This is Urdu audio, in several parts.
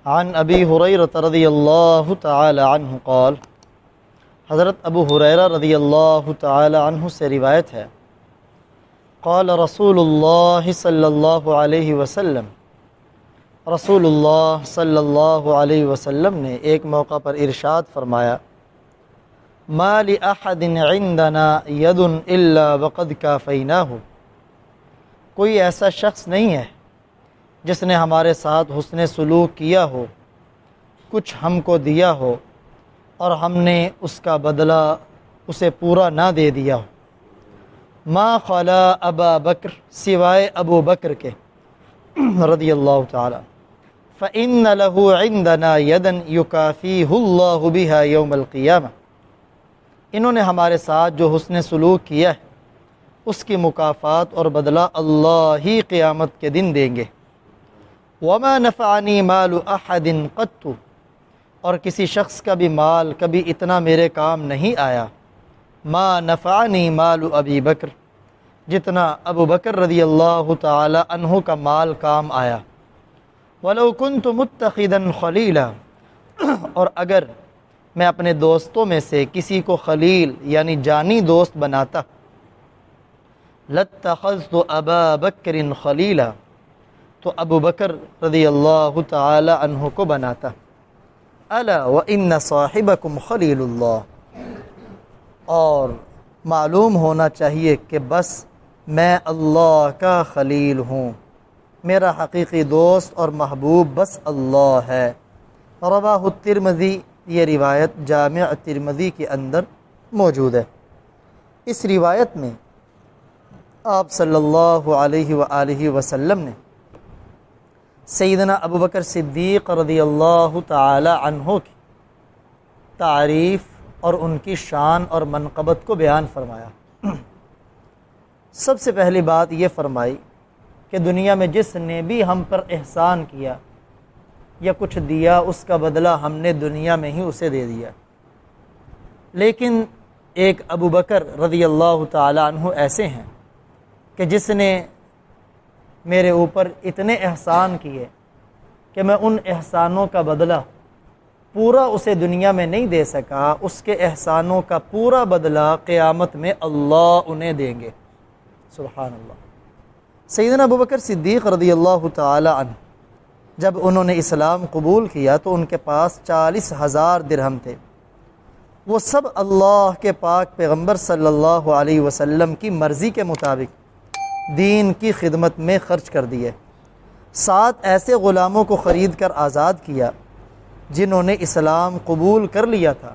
عن ابی ہریرہ رضی اللہ تعالی عنہ قال، حضرت ابو ہریرہ رضی اللہ تعالی عنہ سے روایت ہے، قال رسول اللہ صلی اللہ علیہ وسلم، رسول اللہ صلی اللہ علیہ وسلم نے ایک موقع پر ارشاد فرمایا، ما لأحد عندنا ید الا وقد کافیناہ، کوئی ایسا شخص نہیں ہے جس نے ہمارے ساتھ حسن سلوک کیا ہو، کچھ ہم کو دیا ہو اور ہم نے اس کا بدلہ اسے پورا نہ دے دیا ہو، ما خلا ابا بکر، سوائے ابو بکر کے رضی اللہ تعالی، فإن له عندنا یدا یکافیہ اللہ بہا یوم القیامہ، انہوں نے ہمارے ساتھ جو حسن سلوک کیا ہے اس کی مکافات اور بدلہ اللہ ہی قیامت کے دن دیں گے۔ وما نفعنی مال احد قط، اور کسی شخص کا بھی مال کبھی اتنا میرے کام نہیں آیا، ما نفعنی مال ابی بکر، جتنا ابو بکر رضی اللہ تعالی عنہ کا مال کام آیا۔ ولو کنت متخذا خلیلا، اور اگر میں اپنے دوستوں میں سے کسی کو خلیل یعنی جانی دوست بناتا، لاتخذت ابا بکر خلیلا، تو ابو بکر رضی اللہ تعالی عنہ کو بناتا۔ الا وان صاحبکم خلیل اللہ، اور معلوم ہونا چاہیے کہ بس میں اللہ کا خلیل ہوں، میرا حقیقی دوست اور محبوب بس اللہ ہے۔ رواہ الترمذی، یہ روایت جامع ترمذی کے اندر موجود ہے۔ اس روایت میں آپ صلی اللہ علیہ وآلہ وسلم نے سیدنا ابو بکر صدیق رضی اللہ تعالی عنہ کی تعریف اور ان کی شان اور منقبت کو بیان فرمایا۔ سب سے پہلی بات یہ فرمائی کہ دنیا میں جس نے بھی ہم پر احسان کیا یا کچھ دیا، اس کا بدلہ ہم نے دنیا میں ہی اسے دے دیا، لیکن ایک ابو بکر رضی اللہ تعالی عنہ ایسے ہیں کہ جس نے میرے اوپر اتنے احسان کیے کہ میں ان احسانوں کا بدلہ پورا اسے دنیا میں نہیں دے سکا، اس کے احسانوں کا پورا بدلہ قیامت میں اللہ انہیں دیں گے۔ سبحان اللہ۔ سیدنا ابو بکر صدیق رضی اللہ تعالی عنہ جب انہوں نے اسلام قبول کیا تو ان کے پاس 40,000 درہم تھے، وہ سب اللہ کے پاک پیغمبر صلی اللہ علیہ وسلم کی مرضی کے مطابق دین کی خدمت میں خرچ کر دیے۔ 7 ایسے غلاموں کو خرید کر آزاد کیا جنہوں نے اسلام قبول کر لیا تھا،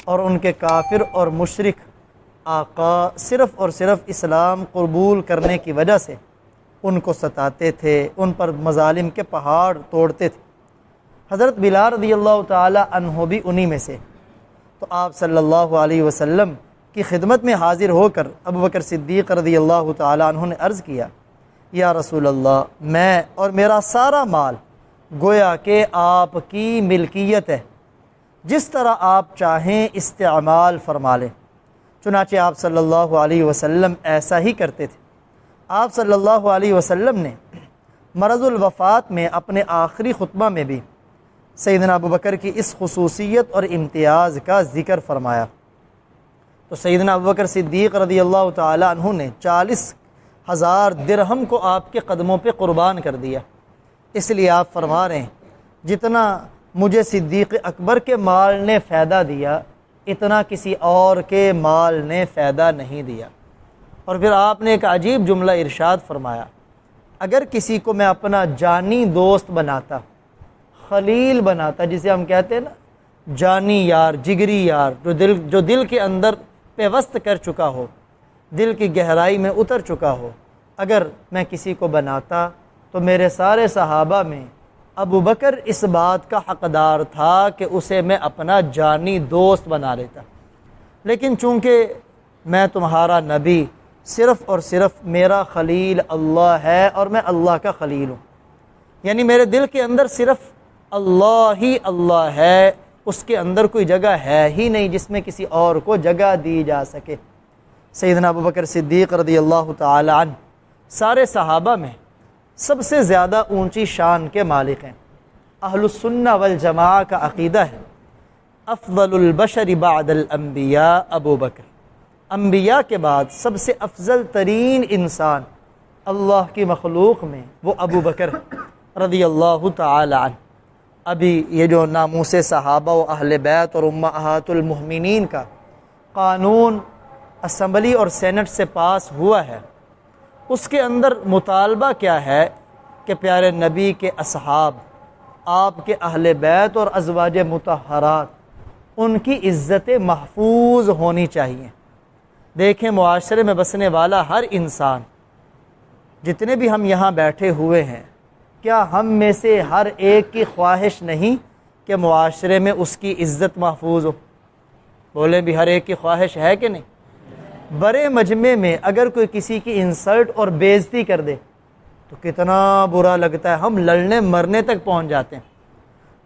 اور ان کے کافر اور مشرک آقا صرف اور صرف اسلام قبول کرنے کی وجہ سے ان کو ستاتے تھے، ان پر مظالم کے پہاڑ توڑتے تھے۔ حضرت بلال رضی اللہ تعالی عنہ بھی انہی میں سے۔ تو آپ صلی اللہ علیہ وسلم کی خدمت میں حاضر ہو کر ابو بکر صدیق رضی اللہ تعالی عنہ نے عرض کیا، یا رسول اللہ، میں اور میرا سارا مال گویا کہ آپ کی ملکیت ہے، جس طرح آپ چاہیں استعمال فرما لیں۔ چنانچہ آپ صلی اللہ علیہ وسلم ایسا ہی کرتے تھے۔ آپ صلی اللہ علیہ وسلم نے مرض الوفات میں اپنے آخری خطبہ میں بھی سیدنا ابو بکر کی اس خصوصیت اور امتیاز کا ذکر فرمایا۔ تو سیدنا ابو بکر صدیق رضی اللہ تعالی عنہ نے 40,000 درہم کو آپ کے قدموں پہ قربان کر دیا۔ اس لیے آپ فرما رہے ہیں، جتنا مجھے صدیق اکبر کے مال نے فائدہ دیا، اتنا کسی اور کے مال نے فائدہ نہیں دیا۔ اور پھر آپ نے ایک عجیب جملہ ارشاد فرمایا، اگر کسی کو میں اپنا جانی دوست بناتا، خلیل بناتا، جسے ہم کہتے ہیں نا جانی یار، جگری یار، جو دل کے اندر پیوست کر چکا ہو، دل کی گہرائی میں اتر چکا ہو، اگر میں کسی کو بناتا تو میرے سارے صحابہ میں ابو بکر اس بات کا حقدار تھا کہ اسے میں اپنا جانی دوست بنا لیتا، لیکن چونکہ میں تمہارا نبی، صرف اور صرف میرا خلیل اللہ ہے اور میں اللہ کا خلیل ہوں، یعنی میرے دل کے اندر صرف اللہ ہی اللہ ہے، اس کے اندر کوئی جگہ ہے ہی نہیں جس میں کسی اور کو جگہ دی جا سکے۔ سیدنا ابو بکر صدیق رضی اللہ تعالی عنہ سارے صحابہ میں سب سے زیادہ اونچی شان کے مالک ہیں، اہل السنہ والجماعہ کا عقیدہ ہے افضل البشر بعد الانبیاء ابو بکر، انبیاء کے بعد سب سے افضل ترین انسان اللہ کی مخلوق میں وہ ابو بکر رضی اللہ تعالی عنہ۔ ابھی یہ جو ناموس صحابہ و اہل بیت اور امہات المؤمنین کا قانون اسمبلی اور سینٹ سے پاس ہوا ہے، اس کے اندر مطالبہ کیا ہے کہ پیارے نبی کے اصحاب، آپ کے اہل بیت اور ازواج مطہرات، ان کی عزت محفوظ ہونی چاہیے۔ دیکھیں معاشرے میں بسنے والا ہر انسان، جتنے بھی ہم یہاں بیٹھے ہوئے ہیں، کیا ہم میں سے ہر ایک کی خواہش نہیں کہ معاشرے میں اس کی عزت محفوظ ہو؟ بولیں بھی ہر ایک کی خواہش ہے کہ نہیں؟ بڑے مجمع میں اگر کوئی کسی کی انسلٹ اور بے عزتی کر دے تو کتنا برا لگتا ہے، ہم لڑنے مرنے تک پہنچ جاتے ہیں۔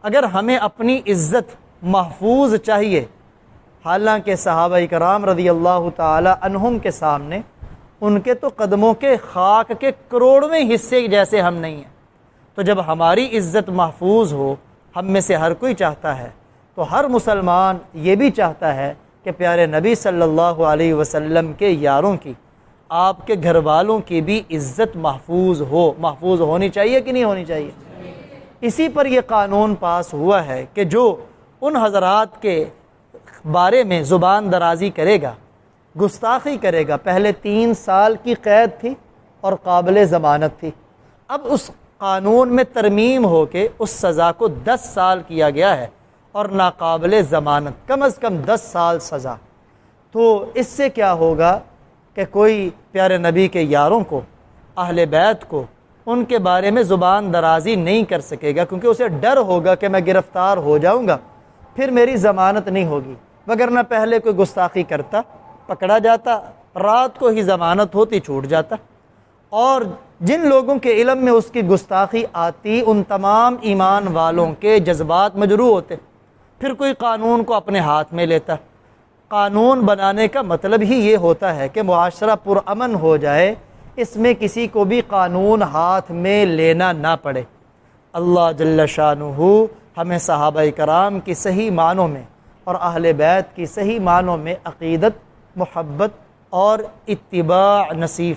اگر ہمیں اپنی عزت محفوظ چاہیے، حالانکہ صحابہ کرام رضی اللہ تعالی عنہم کے سامنے ان کے تو قدموں کے خاک کے کروڑویں حصے جیسے ہم نہیں ہیں، تو جب ہماری عزت محفوظ ہو، ہم میں سے ہر کوئی چاہتا ہے، تو ہر مسلمان یہ بھی چاہتا ہے کہ پیارے نبی صلی اللہ علیہ وسلم کے یاروں کی، آپ کے گھر والوں کی بھی عزت محفوظ ہونی چاہیے کہ نہیں ہونی چاہیے؟ اسی پر یہ قانون پاس ہوا ہے کہ جو ان حضرات کے بارے میں زبان درازی کرے گا، گستاخی کرے گا، پہلے 3 سال کی قید تھی اور قابل ضمانت تھی، اب اس قانون میں ترمیم ہو کے اس سزا کو 10 سال کیا گیا ہے اور ناقابل ضمانت، کم از کم 10 سال سزا۔ تو اس سے کیا ہوگا کہ کوئی پیارے نبی کے یاروں کو، اہل بیت کو، ان کے بارے میں زبان درازی نہیں کر سکے گا، کیونکہ اسے ڈر ہوگا کہ میں گرفتار ہو جاؤں گا، پھر میری ضمانت نہیں ہوگی، وگرنہ پہلے کوئی گستاخی کرتا، پکڑا جاتا، رات کو ہی ضمانت ہوتی، چھوٹ جاتا۔ اور جن لوگوں کے علم میں اس کی گستاخی آتی، ان تمام ایمان والوں کے جذبات مجروح ہوتے، پھر کوئی قانون کو اپنے ہاتھ میں لیتا۔ قانون بنانے کا مطلب ہی یہ ہوتا ہے کہ معاشرہ پرامن ہو جائے، اس میں کسی کو بھی قانون ہاتھ میں لینا نہ پڑے۔ اللہ جل شانہ ہمیں صحابہ کرام کی صحیح معنوں میں اور اہل بیت کی صحیح معنوں میں عقیدت، محبت اور اتباع نصیب